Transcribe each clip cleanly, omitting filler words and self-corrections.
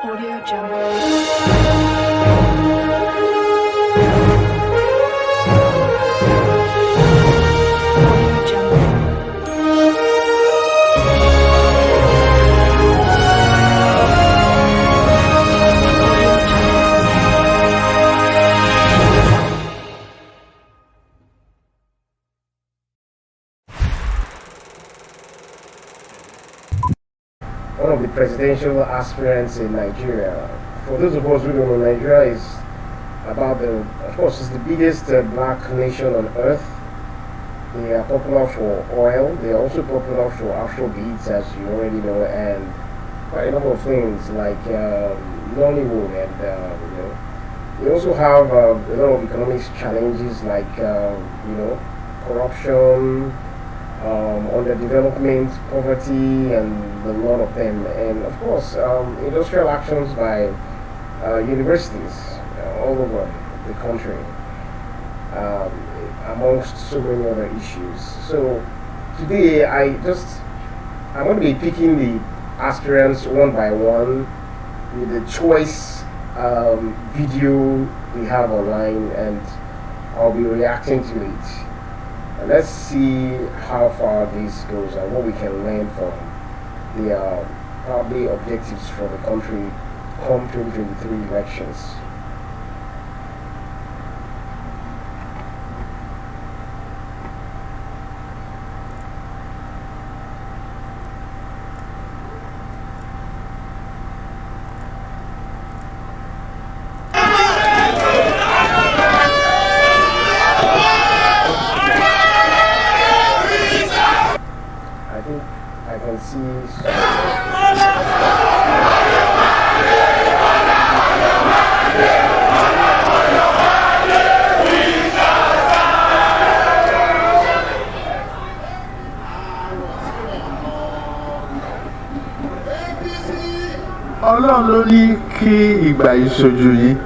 Audio Jungle. One of the presidential aspirants in Nigeria. For those of us who don't know, Nigeria is of course, it's the biggest black nation on earth. They are popular for oil. They are also popular for Afrobeats, as you already know, and quite a number of things like Nollywood, and they also have a lot of economic challenges like corruption, underdevelopment, poverty, and a lot of them, and of course industrial actions by universities all over the country, amongst so many other issues. So today I'm going to be picking the aspirants one by one with the choice video we have online, and I'll be reacting to it. Let's see how far this goes and what we can learn from the probably objectives for the country come 2023 elections. I can see Ọlọ́run ló ní kí ìgbà yìí ṣojú yín.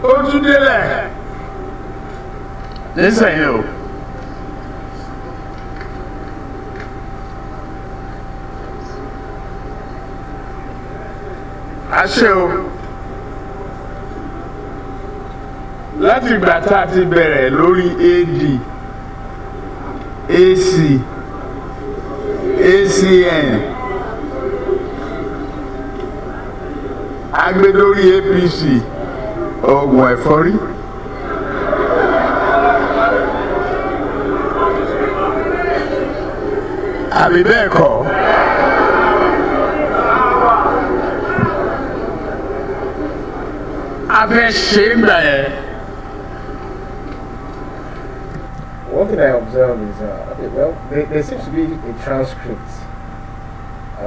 Ó tún délẹ̀ nísìnyí o. Àṣẹ o. Láti ìgbà tá a ti bẹ̀rẹ̀ lórí AD, AC, ACN, agbedori APC, oògùn ẹ̀fọ́rí. Àbí bẹ́ẹ̀ kọ́? A fẹ́ ṣe é gbà yẹn. One thing I observe is, there seems to be a transcript,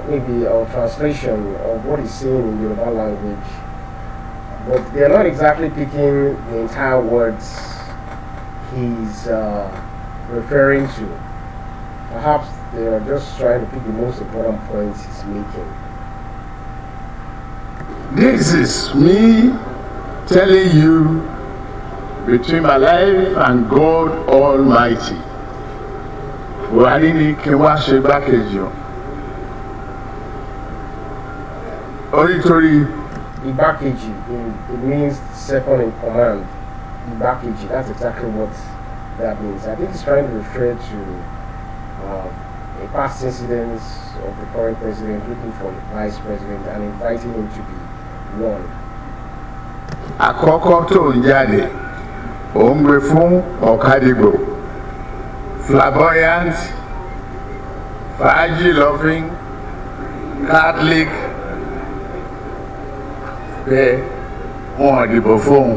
maybe a translation of what he's saying in Yoruba language, but they're not exactly picking the entire words he's referring to. Perhaps they are just trying to pick the most important points he's making. This is me telling you between my life and God Almighty. Buhari ní kí n wá ṣe igbákejì o. Orítorí Igbákejì, it means second in command. Igbákejì, that's exactly what that means. I think he's trying to refer to a past incidents of the current president looking for the vice president and inviting him to be one. àkọ́kọ́ tó ń jáde ó ń gbé fún ọ̀kadìgbò, flamboyant, fàájì loving, Catholic, pé wọn ò dìbò fóun.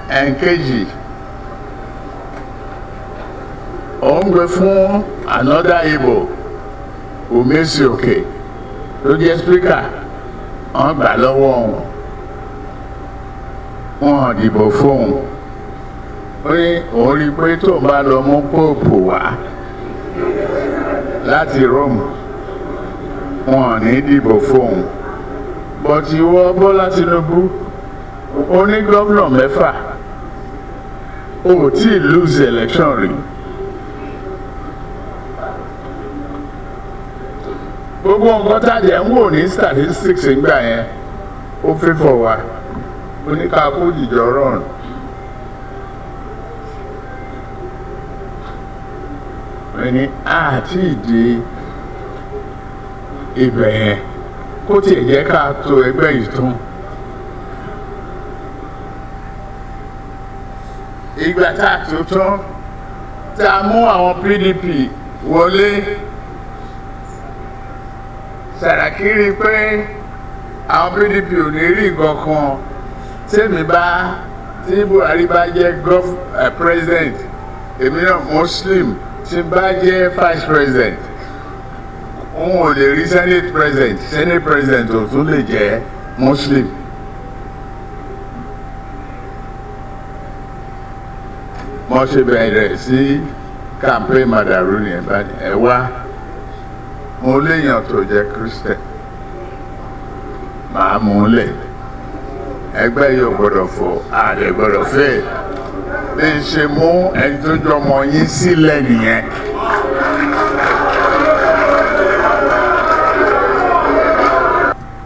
Ẹ̀ǹkejì ó ń gbé fún another Igbo, Umesi Òkè, tó jẹ́ speaker, wọ́n gbà lọ́wọ́ wọn ò dìbò fóun. Ó ní òun rí i pé tó bá lọ mú póòpù wá láti Rome, wọn ò ní dìbò fóun. But ìwọ Bọ́lá Tinubu, ó ní gómìnà mẹ́fà, ó tí ì lose election rí. gbogbo nǹkan tàdé ń wò ní statistics ńgbà yẹn ó fẹ́ fọ wa oníkàkó ìjọ rọrùn. ní àti ìdí ibẹ̀ yẹn kó tiẹ̀ jẹ́ ká tó ẹgbẹ́ yìí tún. ìgbà tá a tó tán tá a mú àwọn PDP wọlé Sàràkí rí i pé àwọn PDP ò ní rí nǹkan kan tí Buhari bá jẹ́ president èmi náà Muslim tí bá jẹ́ vice president òun ò lè rí senate president ò tún lè jẹ́ Muslim. mo ṣe bẹ̀rẹ̀ sí campaign madaru ni ẹ wá mo léèyàn tó jẹ́ Christian màá mú un lẹ̀ ẹgbẹ́ yóò gbọ́dọ̀ fò àdè gbọ́dọ̀ fẹ́ bí n ṣe mú ẹni tó jọmọ yín sílẹ̀ nìyẹn.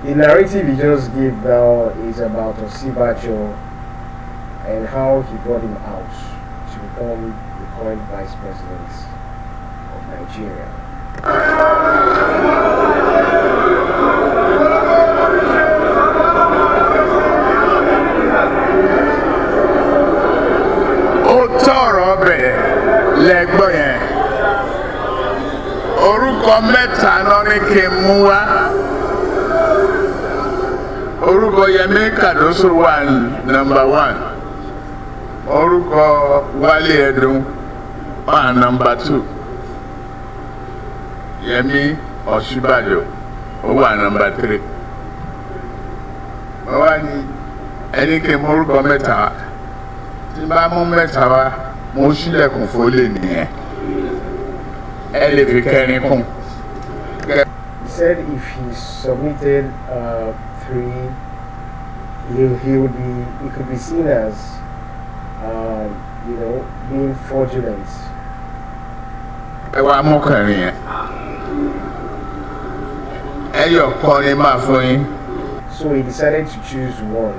The narrative he just gave now is about Osibajo and how he brought him out to become the current vice president of Nigeria. Ó tọrọ bẹ́ẹ̀ lẹ́gbọ́n yẹn orúkọ mẹ́ta náà ní kí n mú wá orúkọ Yẹmí Kàdóso wà number 1 orúkọ Wálé Ẹdùn wà number 2 Yẹmí Ọ̀ṣínbàjò ó wà number 3 wọ́n wá ní ẹni kí n mú orúkọ mẹ́ta wá tí bá mú mẹ́ta wá mo ṣílẹ̀kùn fólè nìyẹn ẹ lè fi kẹrin kún. He said if he submitted 3, he could be seen as being fraudulent. ẹ wá mú kẹrin yẹn ẹyọ kan ni máa fún yín. So he decided to choose one.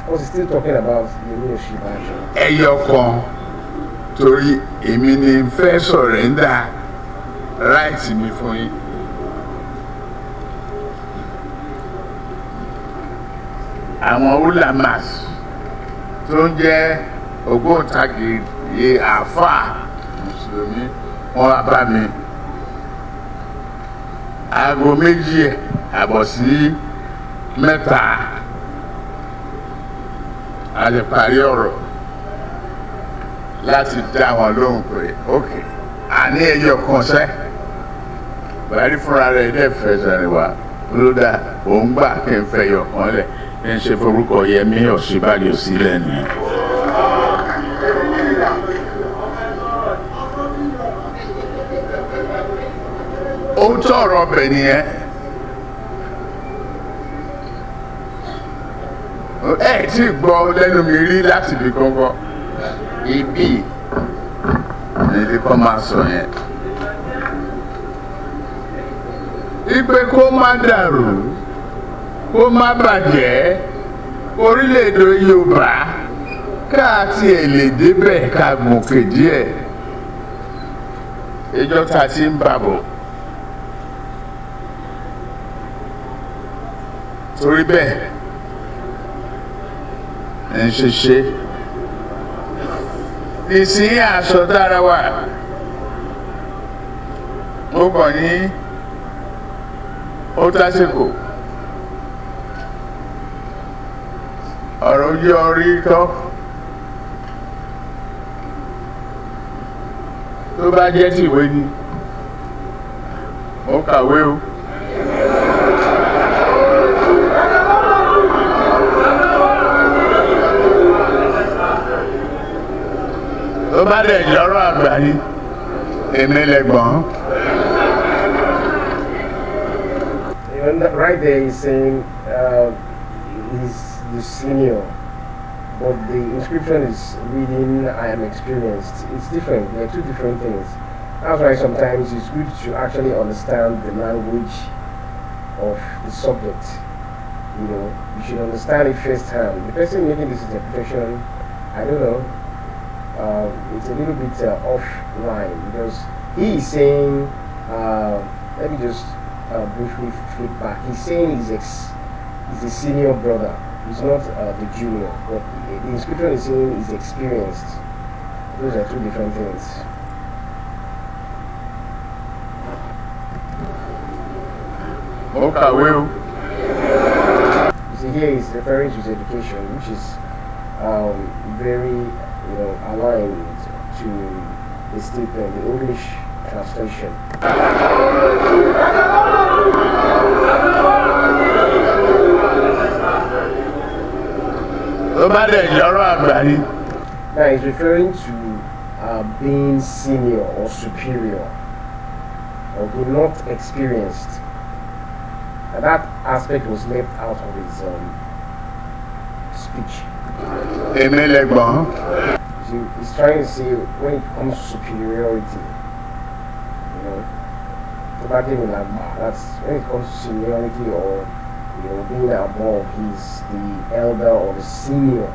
Because he's still talking about Yemi Oshibajo. ẹyọ kan torí èmi ni fẹ́ sọ̀rẹ́ndà right mi fún yín. àwọn ulamas tó ń jẹ́ ògbóǹtagì àáfàá mùsùlùmí wọ́n wá bá mi aago 2:00 sí 3 a lè parí ọ̀rọ̀ láti dá wọn lóhùn pé ok àní ẹyọ kan ṣẹ́ Buhari fúnra rẹ̀ dẹ̀ fẹsẹ̀ rìn wá ló dá òun gbà kí n fẹ́ yọ kan lẹ̀ kí n ṣe forúkọ Yẹmí Ọ̀ṣínbàjò sílẹ̀ nìyẹn. ó tọrọ ọbẹ̀ nìyẹn. ẹ tí gbọ́ lẹ́nu mi rí láti ibi kankan ibi níbi kan máa sọ yẹn. ipe kó má dàrú kó má bàjẹ́ orílẹ̀-èdè Yorùbá káàtì ẹ̀ lè débẹ̀ ká gòkè díẹ̀ ìjọ ta ti ń bàbọ̀. torí bẹ́ẹ̀ ń ṣiṣẹ́ ìsìn aṣọ dára wà ó kàn ní ó tásìkò ọ̀rọ̀ ojú orí tọ́ tó bá jẹ́ tìwé ni ó kàwé o. tó bá dẹ̀ jọ́rọ̀ àgbà ni èmi lẹ́gbọ̀n. Right there he's saying he's the senior, but the inscription is reading I am experienced. It's different. They're two different things. That's why sometimes it's good to actually understand the language of the subject. You should understand it firsthand. The person making this interpretation, I don't know, it's a little bit offline, because he is saying, let me just briefly flip back. He's saying he's a senior brother. He's not the junior, but the inscription is saying he's experienced. Those are two different things. Okay, well. You see, here he's referring to his education, which is very, aligned to the statement, the English translation. Now he's referring to being senior or superior, okay, not experienced. And that aspect was left out of his speech. He's trying to say when it comes to superiority, that's when it comes to seniority or being above, he's the elder or the senior.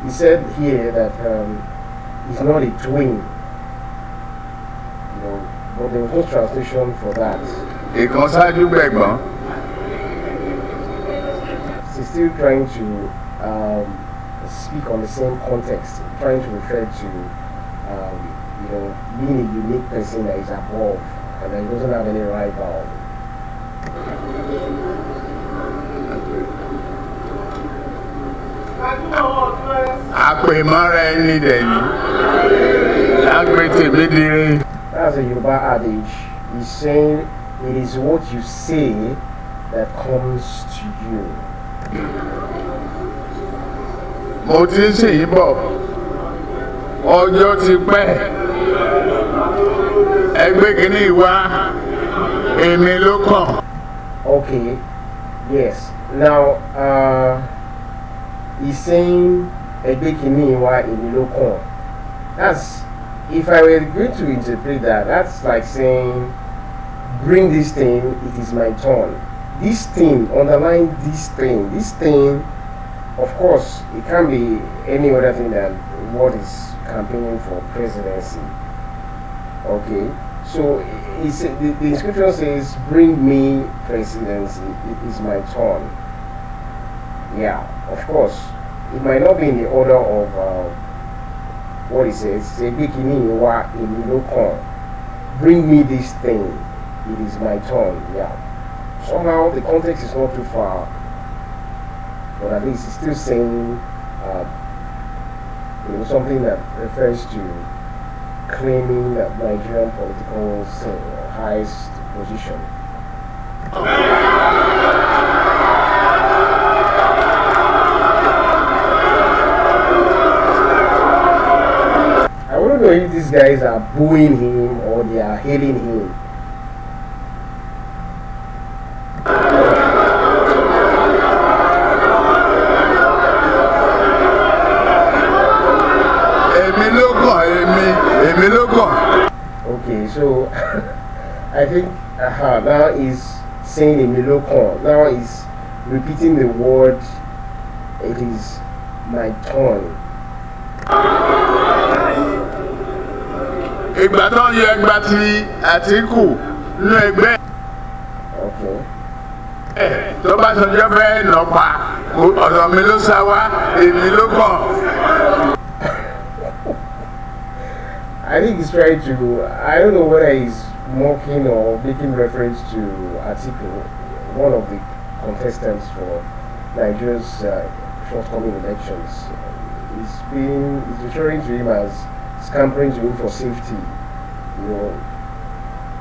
He said here that he's not a twin, but there was no translation for that. He's still trying to speak on the same context, trying to refer to being a unique person that is above and that he doesn't have any rival. That's a Yoruba adage. He's saying it is what you say that comes to you. Mo ti ń ṣèyí bọ̀, ọjọ́ ti pẹ́, ẹgbẹ́ kìíní wá, èmi ló kàn. Okay, yes. Now, he's saying ẹgbẹ́ kìíní wá, èmi ló kàn. That's, if I were going to interpret that, that's like saying, bring this thing, it is my turn. This thing, underline this thing, of course, it can't be any other thing than what is campaigning for presidency. Okay, so the inscription says, bring me presidency, it is my turn. Yeah, of course, it might not be in the order of what it says, bring me this thing, it is my turn. Yeah, somehow the context is not too far, but at least it's still saying something that refers to claiming that Nigerian political highest position. I wouldn't know if these guys are booing him or they are hailing him. Okay, so I think now he's saying Emilokon. Now he's repeating the word, it is my turn. Okay. I think he's trying to, I don't know whether he's mocking or making reference to Atiku, one of the contestants for Nigeria's forthcoming elections. He's referring to him as scampering to him for safety,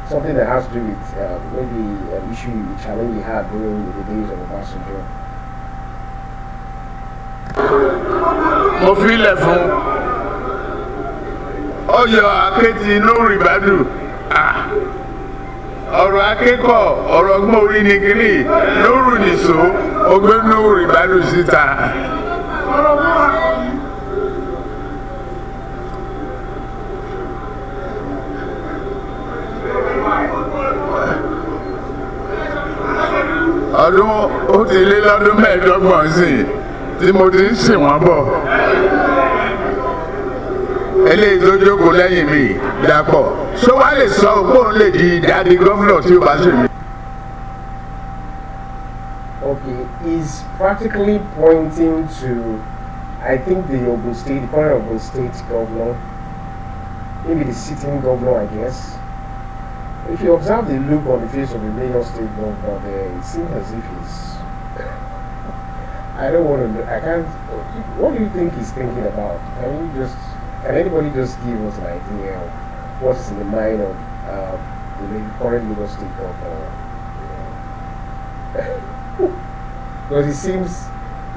something that has to do with maybe an issue, a challenge he had during the days of Obasanjo. Mo fi ilẹ̀ fún ọyọ akéèti lórí ìbádùn ọ̀rọ̀ akẹ́kọ̀ọ́ ọ̀rọ̀ ọgbọ́n orí ni kiri lóru nìṣó ọgbẹ́ lórí ìbádùn síta. ọdún ó ti lé lọ́dún mẹ́ẹ̀ẹ́dọ́gbọ̀n sí i tí mo ti ń sìn wọ́n bọ̀. Eléyìí tó jókòó lẹ́yìn mi Dàpọ̀ ṣó wá lè sọ pé òun lè di ìdádì gómìnà tí ó bá ṣe mí. Okay, he's practically pointing to, I think, the Ogun State, the current Ogun State governor, maybe the sitting governor, I guess. If you observe the look on the face of the Lagos State governor there, it seems as if he's, I don't want to, I can't, what do you think he's thinking about? Can anybody just give us an idea of what's in the mind of the current Lagos State governor? Because he seems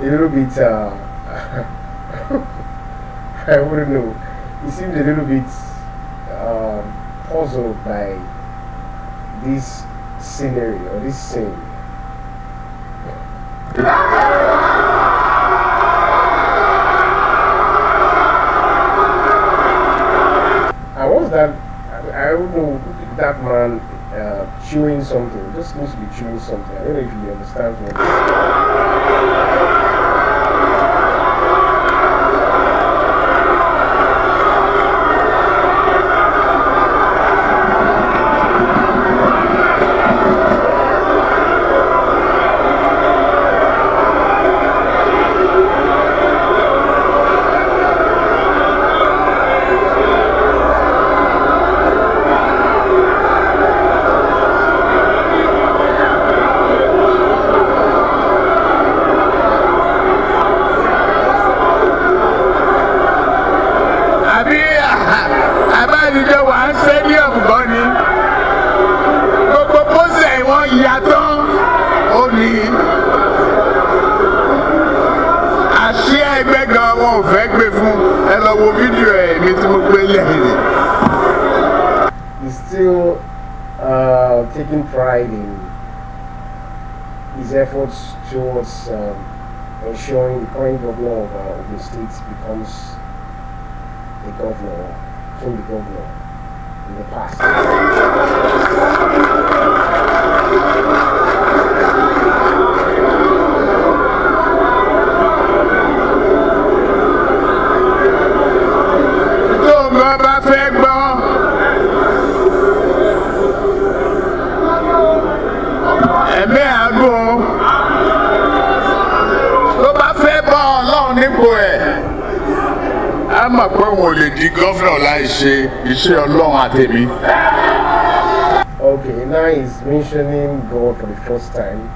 a little bit, I wouldn't know, he seems a little bit puzzled by this scenery or this scene. And what's that? I don't know, that man chewing something, just seems to be chewing something. I don't know if you understand what he's still taking pride in his efforts towards ensuring the current governor of the state becomes the governor, became the governor in the past. Mọ̀ pé wọn ò lè di gọ́fìnà láì ṣe iṣẹ́ Ọlọ́run àtẹ̀mí. Okay, now he's mentioning God for the first time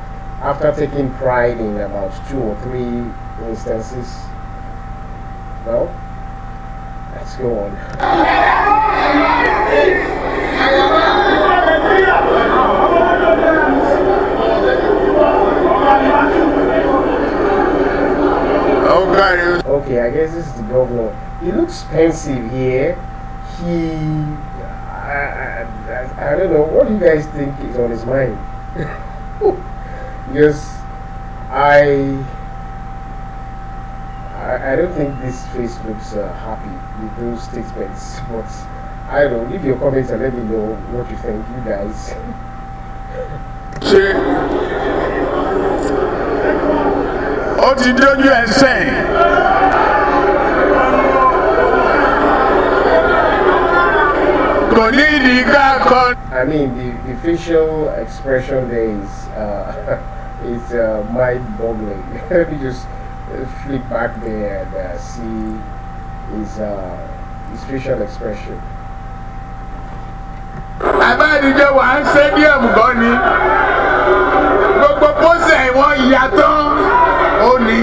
after taking pride in about 2 or 3 instances. Well, let's go on. Okay, I guess this is the governor. He looks pensive here. I don't know. What do you guys think is on his mind? Because I don't think this face looks happy with those statements. But I don't know. Leave your comments and let me know what you think, you guys. Ó ti dójú ẹsẹ̀. I mean, the facial expression there is mind-boggling. Let me just flip back there and see his facial expression. Àbájáde wà ń stadium gan ni. Gbogbo pósẹ̀ wọn yàtọ̀ ó ní.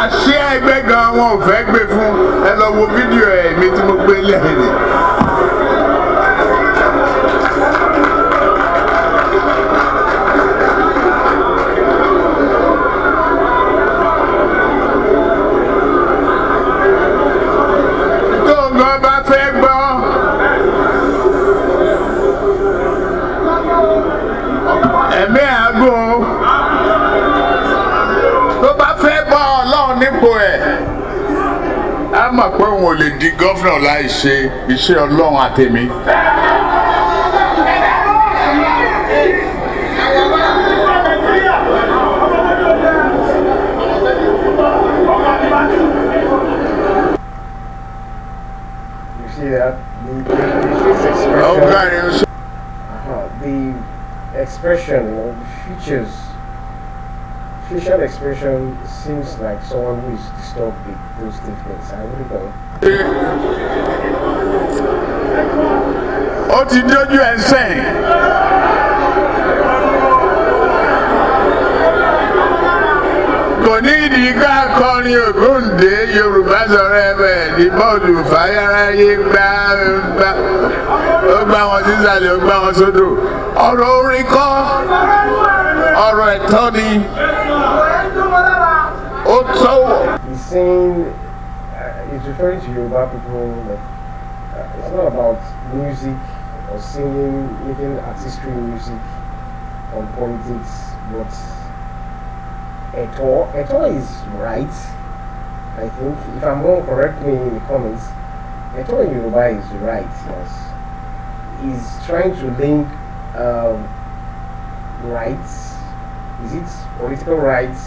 Àṣẹ ẹgbẹ́ gan wọn ò fẹ́ gbé fún ẹ lọ wo fídíò ẹ̀ mi tí mo gbé lẹ́yìn. Mọ̀ pé wọn ò lè di gọ́fìnà láì ṣe iṣẹ́ Ọlọ́run àtẹ̀mí. expression, facial expression seems like someone who is disturbed with those statements. I really don't. Ó ti dójú ẹ̀ sẹ́yìn. Kò ní ìdí ká kọrin Ògúndé Yorùbá sọ̀rọ̀ ẹ̀bẹ̀ ní bọ́ọ̀lù fàyàráyé gbá ó gbá wọn sísàlẹ̀ ó gbá wọn sódò. Ọ̀rọ̀ orin kọ́ ọ̀rọ̀ ẹ̀tọ́ ni ó tọ́wọ̀. He's saying, he's referring to Yoruba people that it's not about music or singing, making artistry music on politics, but Eto is right. I think, if I'm wrong, correct me in the comments. Eto in Yoruba is right, yes. He's trying to link rights. Is it political rights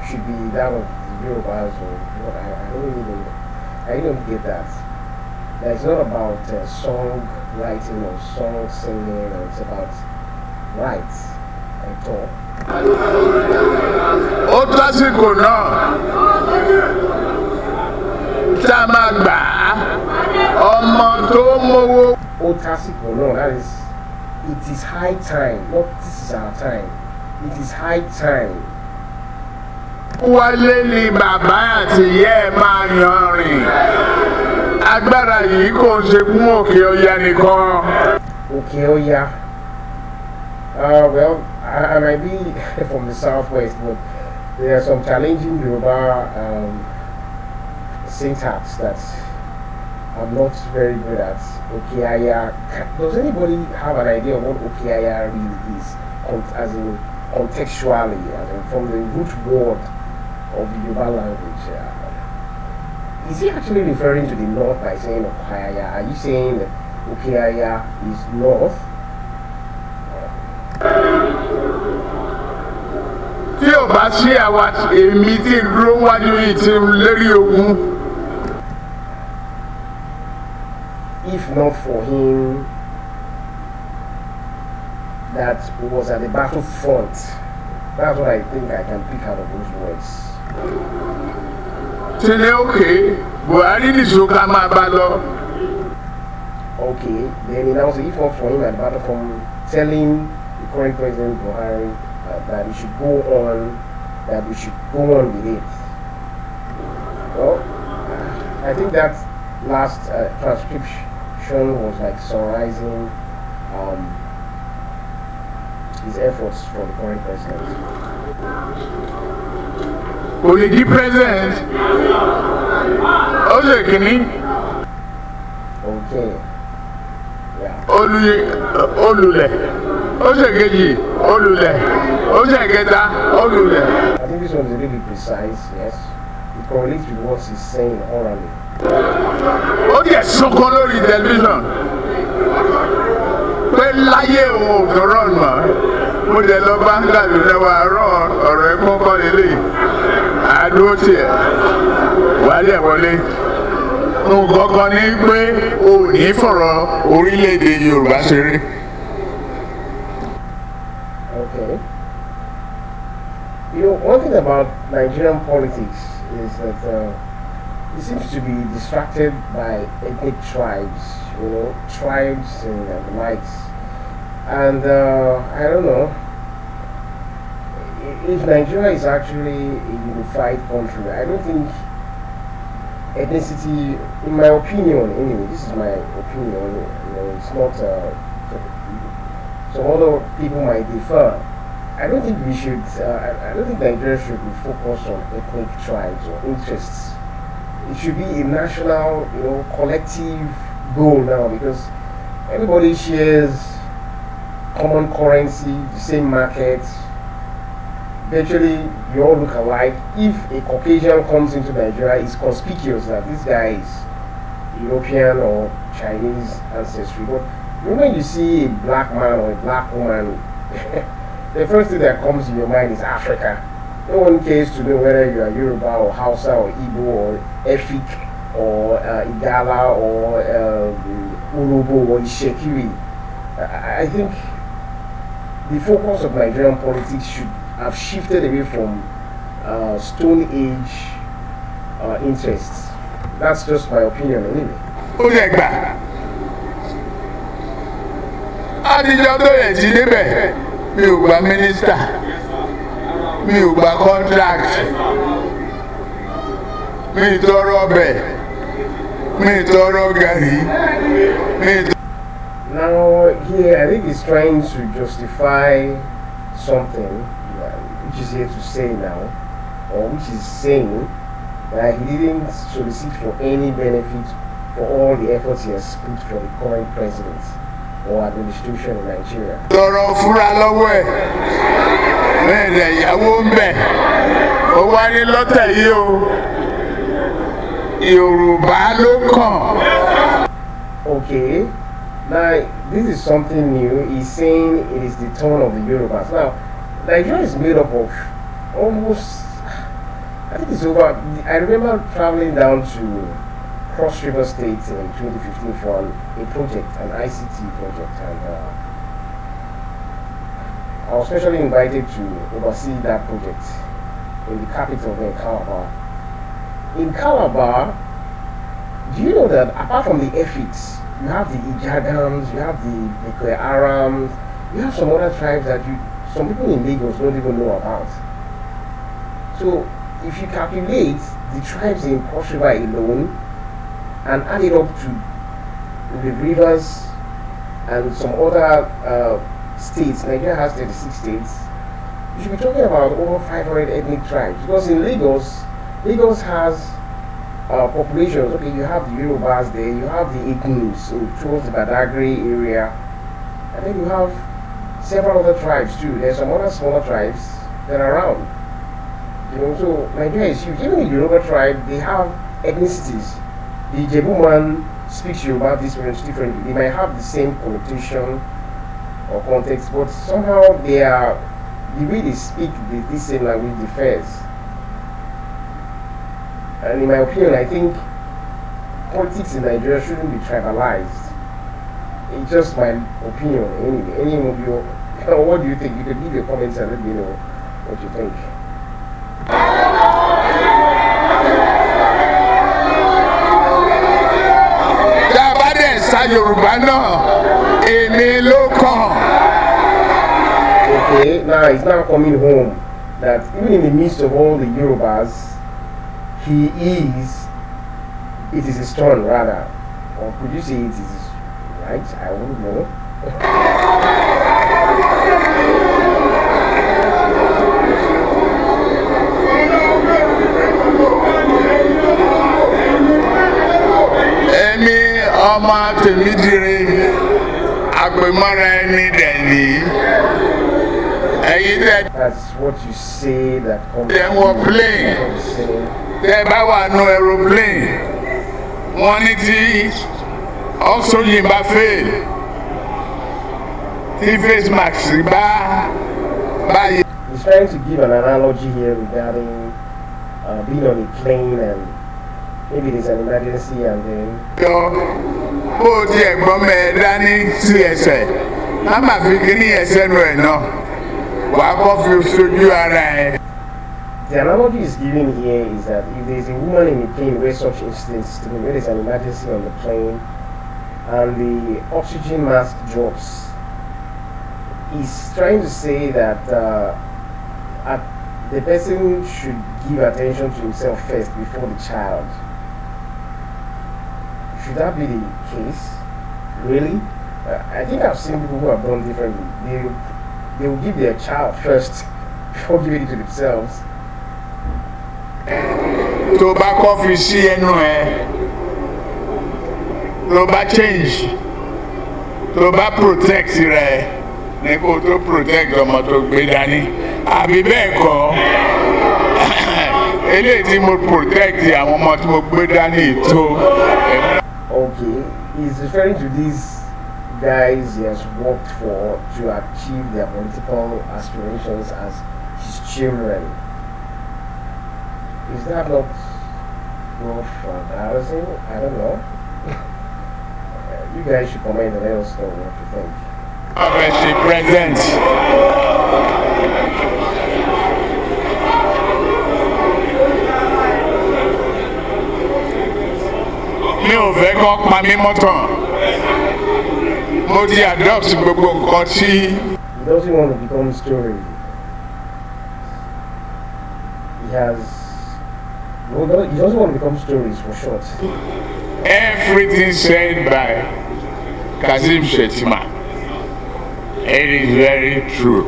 should be that of the Yorubas or what? I don't get that. That it's not about song writing or song singing, or it's about rights at all. Ó tásìkò náà tá a máa gbà á ọmọ tó mówó. Ó tásìkò náà, that is, it is high time, not this is our time. It is high time. Wálé ni bàbá àti ìyá ẹ̀ máa yan rìn. Agbára yìí kò ń ṣe fún Òkè Ọya nìkan. Òkè Ọya. Well, I might be from the southwest, but there are some challenging Yoruba syntax that I'm not very good at. Òkè Ọya. Does anybody have an idea of what Òkè Ọya really is, as in contextually, as in from the root word of the Yoruba language? Is he actually referring to the north by saying Òkè Ọya? Are you saying that Òkè Ọya is north? Tí ò bá sí àwa èmi tí ń dúró wájú yìí tí ń lérí ogun. If not for him that was at the battlefront, that's what I think I can pick out of those words. Tẹ́lẹ̀ òkè Buhari nìṣó ká máa bá lọ. Okay, then he now says if not for him at the battlefront, telling the current president Buhari that he should go on, that we should go on with it. Well, I think that last transcription was like summarizing his efforts for the current president. Kò lè di president. Ó ṣe kìíní. Okay. Yeah. Olùlẹ̀. Ó ṣe kejì. Olùlẹ̀. Ó ṣe kẹta. Olùlẹ̀. I think this one is really precise, yes. It correlates with what he's saying orally. Ó jẹ́ sọ́kọ́ lórí tẹlifíṣàn pé láyé òun ò tọrọ mọ́. Mo jẹ lọ bá ń gàdùn lẹ́wọ̀ àárọ̀ ọ̀rọ̀ ẹ̀gbọ́n kọ́ lélẹ̀. Àdúró tiẹ̀ wálé wọlé. Nǹkan kan ní pé o ò ní fọ̀rọ̀ orílẹ̀-èdè Yorùbá ṣeré. Okay. You know, one thing about Nigerian politics is that it seems to be distracted by ethnic tribes, tribes and the likes. And I don't know if Nigeria is actually a unified country. I don't think ethnicity, in my opinion anyway, this is my opinion, it's not, some other people might differ. I don't think we should, I don't think Nigeria should be focused on ethnic tribes or interests. It should be a national, collective goal now, because everybody shares common currency, the same market. Virtually, you all look alike. If a Caucasian comes into Nigeria, it's conspicuous that this guy is European or Chinese ancestry. But when you see a black man or a black woman, the first thing that comes in your mind is Africa. No one cares to know whether you are Yoruba or Hausa or Igbo or Efik or Igala or Urobo or Ishekiri. I think the focus of Nigerian politics should have shifted away from Stone Age interests. That's just my opinion anyway. ó lè gbà àtijọ́ tó yẹ jí débẹ̀ mi ò gba mínísítà mi ò gba contract mi tọrọ bẹ̀ mi tọrọ gàrí mi. Now, here, I think he's trying to justify something, which is here to say now, or which is saying that he didn't solicit for any benefit for all the efforts he has put for the current president or administration in Nigeria. Tọrọ fúra lọ́wọ́ ẹ̀ bẹ́ẹ̀ ni ìyàwó ń bẹ̀ ó wá ní lọ́tẹ̀ yìí o Yorùbá ló kàn. Okay. Now, this is something new. He's saying it is the turn of the Yorubas. Now, Nigeria is made up of almost, I think it's over. I remember traveling down to Cross River State in 2015 for a project, an ICT project, and I was specially invited to oversee that project in the capital in Calabar. In Calabar, do you know that apart from the Effiks, you have the Ijagams, you have the Bekwe Arams, you have some other tribes that some people in Lagos don't even know about. So if you calculate the tribes in Cross River alone and add it up to the rivers and some other states, Nigeria has 36 states, you should be talking about over 500 ethnic tribes. Because in Lagos has populations. Okay, you have the Yorubas there, you have the Igbos towards the Badagry area, and then you have several other tribes too. There's some other smaller tribes that are around. You know, so Nigeria is huge. Even the Yoruba tribe, they have ethnicities. The Ijebu man speaks Yoruba differently. They might have the same connotation or context, but somehow the way they speak the same language differs. And in my opinion, I think politics in Nigeria shouldn't be tribalized. It's just my opinion anyway. Any of you, what do you think? You could leave your comments and let me know what you think. Okay, now he's now coming home that even in the midst of all the Yorubas, it is his turn rather. Or could you say it is right? I wouldn't know. Èmi ọmọ tèmídìrí àpèmọ́ra ẹni dẹ̀ni. That's what you say that comes from the plane. Tẹ́ bá wà nù aeroplane wọ́n ní tí oxygen bá fail tí face mask bá yẹ. He's trying to give an analogy here regarding being on a plane and maybe there's an emergency and then. Bó o tiẹ̀ gbọ́ mẹ́ dání sí ẹsẹ̀ má má fi kíní ẹsẹ̀ nù ẹ̀ náà wàá kọ́ fi sojú ara ẹ̀. The analogy he's giving here is that if there's a woman in a plane where such incidents, where there's an emergency on the plane and the oxygen mask drops, he's trying to say that the person should give attention to himself first before the child. Should that be the case? Really? I think I've seen people who have done differently. They will give their child first before giving it to themselves. Tó bá kọ́ fi sí ẹnu ẹ tó bá change tó bá protect rẹ ní kó tó protect ọmọ tó gbé dání àbí bẹ́ẹ̀ kọ́ eléyìí tí mo protect àwọn ọmọ tí mo gbé dání tó. Okay, he's referring to these guys he has worked for to achieve their political aspirations as his children. Is that not embarrassing? I don't know. You guys should comment and let us know what you think. She present. Mi ò fẹ́ kọ́ pa mí mọ́tàn. Mo ti adopt gbogbo nǹkan tí. He doesn't want to become story. He doesn't want to become stories for short. Everything said by Kazim Shettima, it is very true.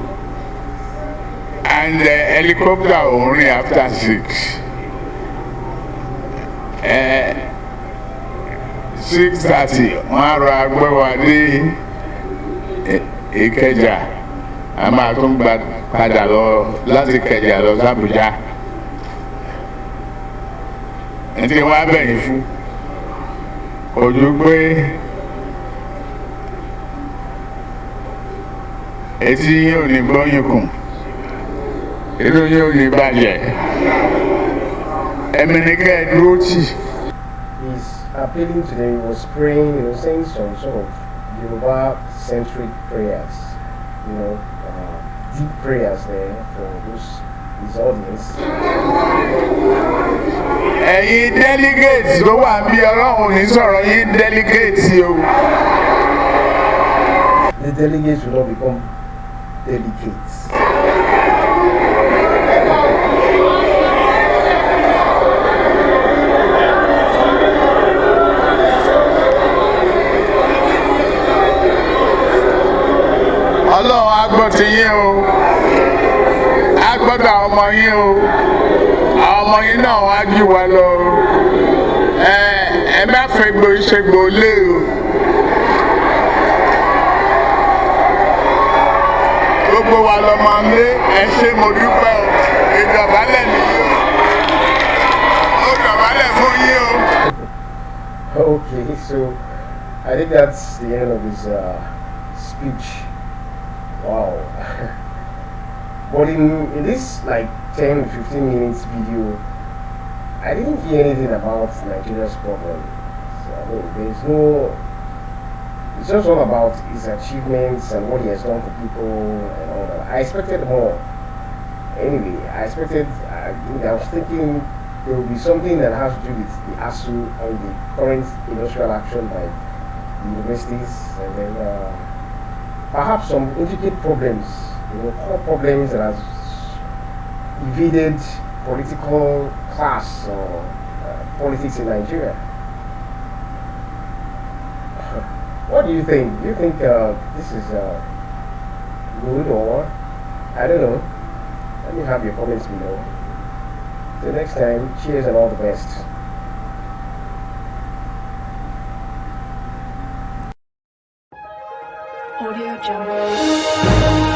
And the helicopter only after 6. 6:30, wọ́n rọ agbẹ́ wa dé Ìkẹjà, a máa tún padà lọ láti Ìkẹjà lọ s'Àbújá. Ẹni tí wọ́n á bẹ̀yìn fún ojú pé etí yóò ní gbọ́yìn kùn, inú yóò ní bàjẹ́, ẹ̀mí ni kẹ́ ẹ dúró tì. He's appealing to them, he was praying, saying some sort of Yoruba-centric prayers, deep prayers there for his audience. Ẹ̀yin delegates ló wà bí Ọlọ́run ní sọ̀rọ̀ yín delegates o. The delegates will not become delegates. Ọlọ́run á gbọ́ ti yín o, á gbọ́dọ̀ àwọn ọmọ yín o, àwọn ọmọ yín náà wá jù wá lọ. Ẹ má fẹ́ gbò ìṣègbò lé o. Gbogbo wa lọ máa lé ẹ ṣé mo dúpẹ́ o, ìdọ̀bálẹ̀ nìyí o, ó dọ̀bálẹ̀ fún yín o. Okay, so I think that's the end of his speech. Wow. But in this like 10-15 minutes video, I didn't hear anything about Nigeria's problem. So, I mean, it's just all about his achievements and what he has done for people and all that. I expected more. Anyway, I was thinking there will be something that has to do with the ASU and the current industrial action by the universities, and then perhaps some intricate problems, core problems that has evaded political class or politics in Nigeria. What do you think? Do you think this is good or I don't know? Let me have your comments below. Till next time, cheers and all the best. Audio Jungle.